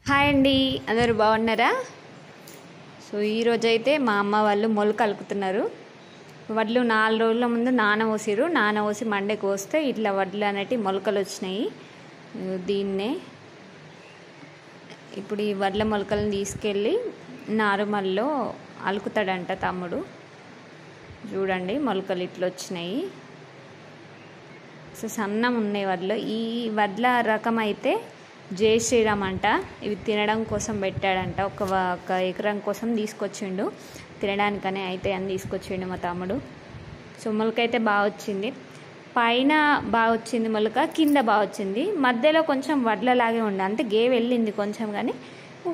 Hi అండి, అందరూ బాగున్నారా? సో ఈరోజైతే మా అమ్మ వాళ్ళు మొలక అలుకుతున్నారు. వడ్లు 4 రోజుల ముందు నానబోసిరు. నానబోసి మండే కోస్తే ఇట్లా వడ్లు అనేటి మొలకలు వచ్చినాయి. దీన్నే ఇప్పుడు ఈ వడ్ల మొలకలను తీసుకెళ్ళి నారుమల్లో అలుకుతాడంట తమ్ముడు. చూడండి, మొలకలు ఇట్లా వచ్చినాయి. సో సన్నం ఉన్నాయి వడ్లు. ఈ వడ్ల రకం అయితే జై శ్రీరామ్ అంట. ఇవి తినడం కోసం పెట్టాడంట. ఒక ఎకరం కోసం తీసుకొచ్చిండు, తినడానికనే అయితే అని తీసుకొచ్చిండు మా తమ్ముడు. సో మొలక అయితే బాగా వచ్చింది. పైన బాగా వచ్చింది మొలక, కింద బాగా వచ్చింది. మధ్యలో కొంచెం వడ్లలాగే ఉండే, అంటే గే వెళ్ళింది కొంచెం, కానీ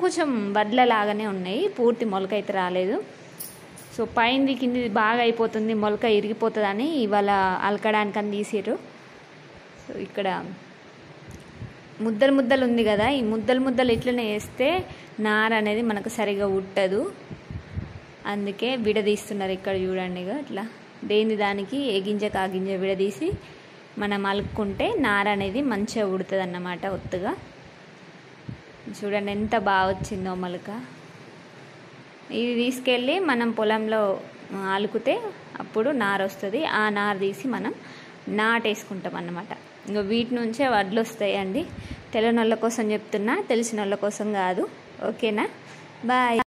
కొంచెం వడ్లలాగానే ఉన్నాయి. పూర్తి మొలక అయితే రాలేదు. సో పైనది కింది బాగా అయిపోతుంది, మొలక ఇరిగిపోతుందని ఇవాళ అలకడానికని తీసిర్రు. సో ఇక్కడ ముద్దలు ముద్దలు ఉంది కదా, ఈ ముద్దలు ఇట్లనే వేస్తే నార అనేది మనకు సరిగా ఉట్టదు. అందుకే విడదీస్తున్నారు. ఇక్కడ చూడండి, ఇట్లా దేని దానికి ఏ గింజకు ఆ గింజ విడదీసి మనం అలుక్కుంటే నార అనేది మంచిగా ఉడుతుంది అన్నమాట. ఒత్తుగా చూడండి ఎంత బాగా వచ్చిందో మొలక. ఇది తీసుకెళ్ళి మనం పొలంలో అలుకుతే అప్పుడు నార వస్తుంది. ఆ నార తీసి మనం నాటేసుకుంటాం అన్నమాట. ఇంకా వీటి నుంచే వడ్లు వస్తాయండి. తెలియని వాళ్ళ కోసం చెప్తున్నా, తెలిసిన వాళ్ళ కోసం కాదు. ఓకేనా? బాయ్.